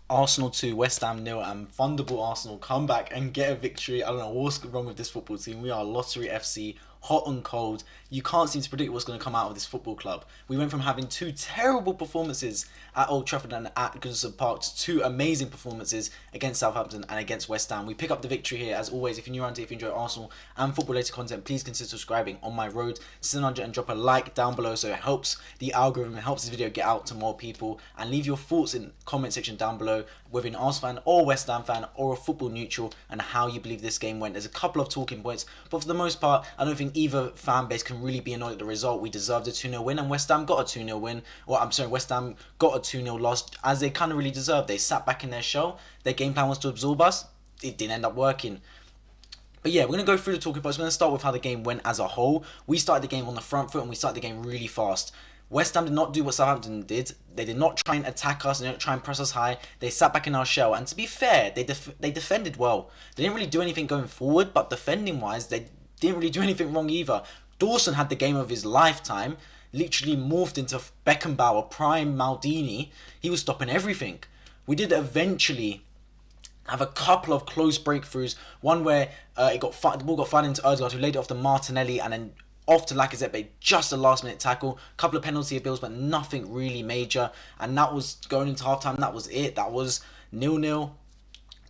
Arsenal 2, West Ham nil, and Thunderbolt Arsenal come back and get a victory. I don't know what's wrong with this football team. We are Lottery FC, hot and cold. You can't seem to predict what's going to come out of this football club. We went from having two terrible performances at Old Trafford and at Goodison Park to two amazing performances against Southampton and against West Ham. We pick up the victory here. As always, if you're new around here, if you enjoy Arsenal and football-related content, please consider subscribing on my road to 700 and drop a like down below so it helps the algorithm, it helps this video get out to more people. And leave your thoughts in the comment section down below, whether you're an Arsenal fan or West Ham fan or a football neutral, and how you believe this game went. There's a couple of talking points, but for the most part, I don't think either fan base can really be annoyed at the result. We deserved a 2-0 win, and West Ham got a 2-0 win. West Ham got a 2-0 loss, as they kind of really deserved. They sat back in their shell. Their game plan was to absorb us. It didn't end up working. But yeah, we're going to go through the talking points. We're going to start with how the game went as a whole. We started the game on the front foot, and we started the game really fast. West Ham did not do what Southampton did. They did not try and attack us. They didn't try and press us high. They sat back in our shell. And to be fair, they defended well. They didn't really do anything going forward, but defending-wise, they didn't really do anything wrong either. Dawson had the game of his lifetime. Literally morphed into Beckenbauer, prime Maldini. He was stopping everything. We did eventually have a couple of close breakthroughs. One where the ball got fired into Ødegaard, who laid it off to Martinelli, and then off to Lacazette, but just a last minute tackle. Couple of penalty appeals, but nothing really major. And that was going into halftime. That was it. That was 0-0.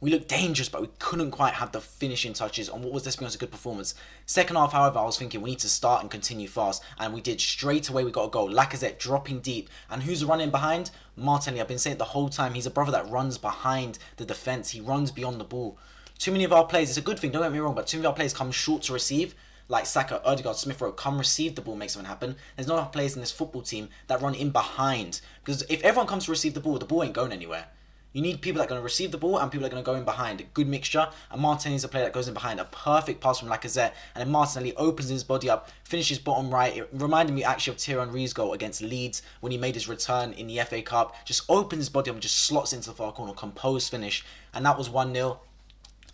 We looked dangerous, but we couldn't quite have the finishing touches on what was, let's be honest, a good performance. Second half, however, I was thinking we need to start and continue fast, and we did. Straight away, we got a goal. Lacazette dropping deep, and who's running behind? Martinelli. I've been saying it the whole time. He's a brother that runs behind the defence. He runs beyond the ball. Too many of our players, it's a good thing, don't get me wrong, but too many of our players come short to receive. Like Saka, Ødegaard, Smith-Rowe, come receive the ball, make something happen. There's not enough players in this football team that run in behind. Because if everyone comes to receive the ball ain't going anywhere. You need people that are going to receive the ball and people that are going to go in behind. A good mixture. And Martinelli is a player that goes in behind. A perfect pass from Lacazette. And then Martinelli opens his body up, finishes bottom right. It reminded me actually of Thierry Henry's goal against Leeds when he made his return in the FA Cup. Just opens his body up and just slots into the far corner. Composed finish. And that was 1-0.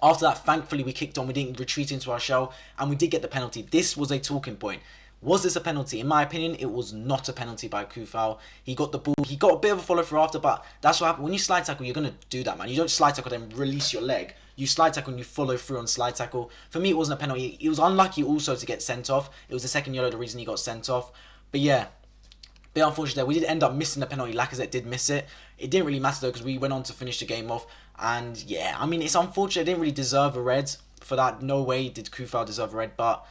After that, thankfully, we kicked on. We didn't retreat into our shell. And we did get the penalty. This was a talking point. Was this a penalty? In my opinion, it was not a penalty by Kufal. He got the ball. He got a bit of a follow through after, but that's what happens. When you slide tackle, you're going to do that, man. You don't slide tackle then release your leg. You slide tackle and you follow through on slide tackle. For me, it wasn't a penalty. He was unlucky also to get sent off. It was the second yellow, the reason he got sent off. But yeah, bit unfortunate there. We did end up missing the penalty. Lacazette did miss it. It didn't really matter though because we went on to finish the game off. And yeah, I mean, it's unfortunate. They didn't really deserve a red for that. No way did Kufal deserve a red, but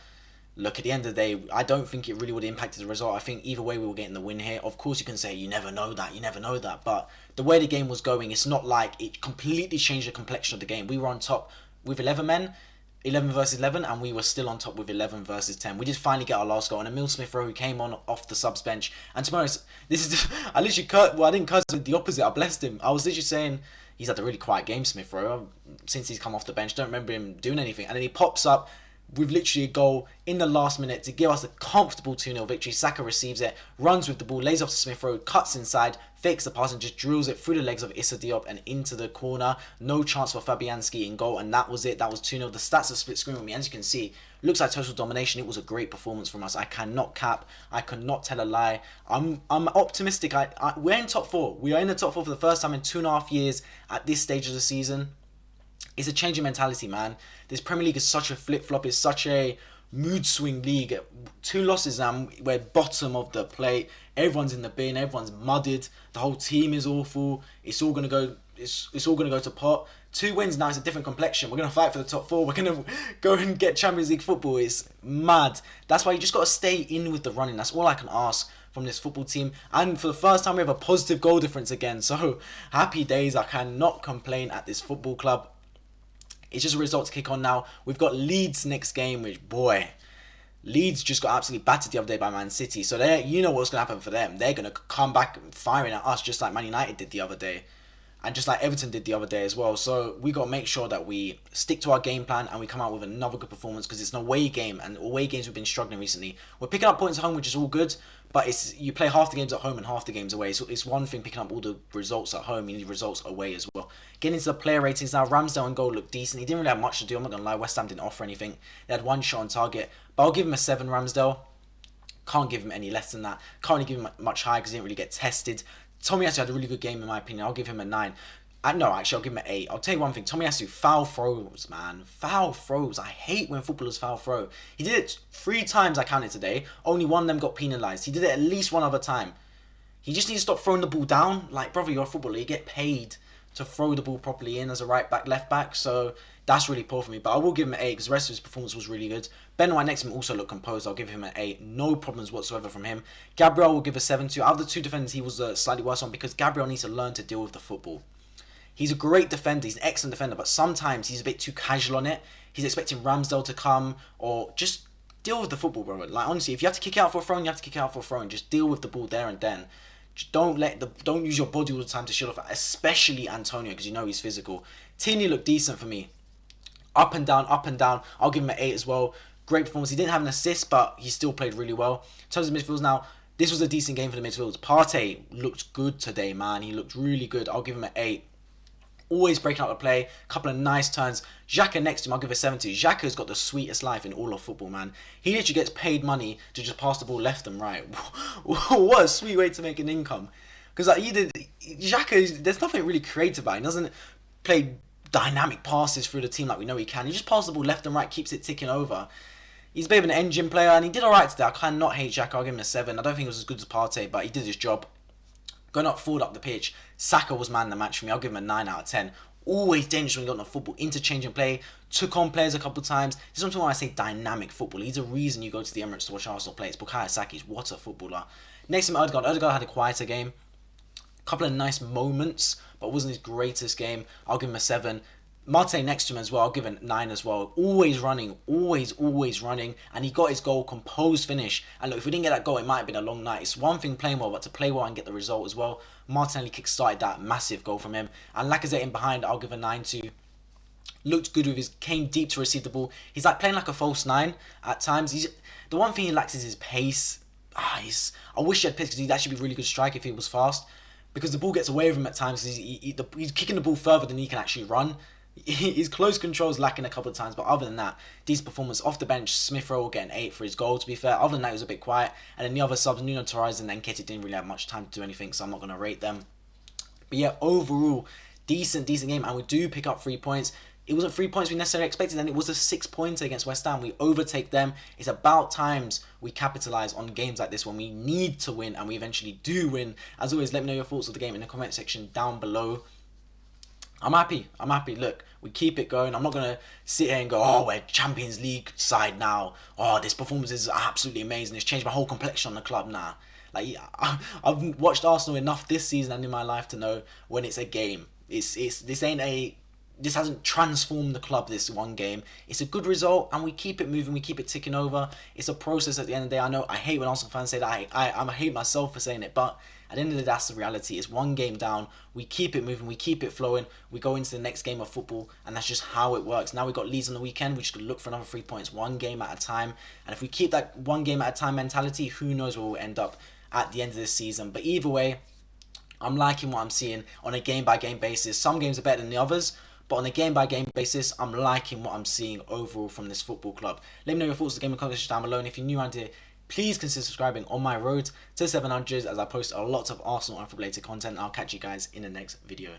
look, at the end of the day, I don't think it really would have impacted the result. I think either way we were getting the win here. Of course, you can say you never know that. But the way the game was going, it's not like it completely changed the complexion of the game. We were on top with 11 men, 11 versus 11, and we were still on top with 11 versus 10. We did finally get our last goal, and Emile Smith-Rowe, who came on off the subs bench. And to be honest, this is I literally I didn't curse with the opposite. I blessed him. I was literally saying he's had a really quiet game, Smith-Rowe, since he's come off the bench. Don't remember him doing anything, and then he pops up with literally a goal in the last minute to give us a comfortable 2-0 victory. Saka receives it, runs with the ball, lays off to Smith-Rowe, cuts inside, fakes the pass and just drills it through the legs of Issa Diop and into the corner. No chance for Fabianski in goal, and that was it. That was 2-0. The stats are split screen with me. As you can see, looks like total domination. It was a great performance from us. I cannot cap. I cannot tell a lie. I'm optimistic. We're in top 4. We are in the top 4 for the first time in 2.5 years at this stage of the season. It's a change in mentality, man. This Premier League is such a flip-flop. It's such a mood swing league. 2 losses now. We're bottom of the plate. Everyone's in the bin. Everyone's mudded. The whole team is awful. It's all gonna go. It's all gonna go to pot. 2 wins now. It's a different complexion. We're gonna fight for the top 4. We're gonna go and get Champions League football. It's mad. That's why you just gotta stay in with the running. That's all I can ask from this football team. And for the first time, we have a positive goal difference again. So happy days. I cannot complain at this football club. It's just a result to kick on now. We've got Leeds next game, which, boy, Leeds just got absolutely battered the other day by Man City. So you know what's going to happen for them. They're going to come back firing at us just like Man United did the other day. And just like Everton did the other day as well. So we got to make sure that we stick to our game plan and we come out with another good performance because it's an away game. And away games we've been struggling recently. We're picking up points at home, which is all good. But you play half the games at home and half the games away. So it's one thing picking up all the results at home. You need results away as well. Getting into the player ratings now. Ramsdale and goal looked decent. He didn't really have much to do. I'm not going to lie. West Ham didn't offer anything. They had 1 shot on target. But I'll give him a 7, Ramsdale. Can't give him any less than that. Can't really give him much higher because he didn't really get tested. Tommy actually had a really good game in my opinion. I'll give him a 9. No, actually, I'll give him an 8. I'll tell you one thing. Tomiyasu, foul throws, man. Foul throws. I hate when footballers foul throw. He did it 3 times, I counted today. Only one of them got penalised. He did it at least one other time. He just needs to stop throwing the ball down. Like, brother, you're a footballer. You get paid to throw the ball properly in as a right back, left back. So that's really poor for me. But I will give him an 8 because the rest of his performance was really good. Ben White next to him also looked composed. I'll give him an 8. No problems whatsoever from him. Gabriel will give a 7 to. Out of the 2 defenders, he was slightly worse on because Gabriel needs to learn to deal with the football. He's a great defender. He's an excellent defender. But sometimes he's a bit too casual on it. He's expecting Ramsdale to come or just deal with the football, bro. Like, honestly, if you have to kick it out for a throw, you have to kick it out for a throw. Just deal with the ball there and then. Just don't use your body all the time to shield off, especially Antonio, because you know he's physical. Tierney looked decent for me. Up and down, up and down. I'll give him an 8 as well. Great performance. He didn't have an assist, but he still played really well. In terms of midfields now, this was a decent game for the midfields. Partey looked good today, man. He looked really good. I'll give him an 8. Always breaking up the play. A couple of nice turns. Xhaka next to him, I'll give a 7 to. Xhaka's got the sweetest life in all of football, man. He literally gets paid money to just pass the ball left and right. What a sweet way to make an income. Because like, Xhaka, there's nothing really creative about him. He doesn't play dynamic passes through the team like we know he can. He just passes the ball left and right, keeps it ticking over. He's a bit of an engine player, and he did alright today. I cannot hate Xhaka. I'll give him a 7. I don't think it was as good as Partey, but he did his job. Going up forward up the pitch, Saka was man of the match for me. I'll give him a 9 out of 10. Always dangerous when he got on the football, interchanging play, took on players a couple of times. This is something when I say dynamic football. He's a reason you go to the Emirates to watch Arsenal play. It's Bukayo Saka's. What a footballer. Next to him, Odegaard. Odegaard had a quieter game. A couple of nice moments, but it wasn't his greatest game. I'll give him a 7. Martinelli next to him as well, I'll give him 9 as well. Always running, always running. And he got his goal, composed finish. And look, if we didn't get that goal, it might have been a long night. It's one thing playing well, but to play well and get the result as well. Martinelli kick-started that massive goal from him. And Lacazette in behind, I'll give a 9 to. Looked good with his, came deep to receive the ball. He's like playing like a false 9 at times. The one thing he lacks is his pace. I wish he had pace because he'd actually be a really good striker if he was fast. Because the ball gets away from him at times. He's kicking the ball further than he can actually run. His close control is lacking a couple of times, but other than that, decent performance. Off the bench, Smith-Rowe will get an 8 for his goal, to be fair. Other than that, it was a bit quiet. And then the other subs, Nuno Torres and Nketiah didn't really have much time to do anything, so I'm not going to rate them. But yeah, overall, decent game, and we do pick up 3 points. It wasn't 3 points we necessarily expected, and it was a 6-pointer against West Ham. We overtake them. It's about times we capitalise on games like this when we need to win, and we eventually do win. As always, let me know your thoughts of the game in the comment section down below. I'm happy. Look, we keep it going. I'm not going to sit here and go, oh, we're Champions League side now. Oh, this performance is absolutely amazing. It's changed my whole complexion on the club now. Like, I've watched Arsenal enough this season and in my life to know when it's a game. This hasn't transformed the club, this one game. It's a good result, and we keep it moving, we keep it ticking over. It's a process at the end of the day. I know I hate when Arsenal fans say that. I hate myself for saying it, but at the end of the day, that's the reality. It's one game down. We keep it moving, we keep it flowing. We go into the next game of football, and that's just how it works. Now we've got Leeds on the weekend. We just got to look for another 3 points, one game at a time. And if we keep that one game at a time mentality, who knows where we'll end up at the end of this season. But either way, I'm liking what I'm seeing on a game-by-game basis. Some games are better than the others, but on a game-by-game basis, I'm liking what I'm seeing overall from this football club. Let me know your thoughts on the game in the comments down below. And if you're new around here, please consider subscribing on my road to 700 as I post a lot of Arsenal and football-related content. I'll catch you guys in the next video.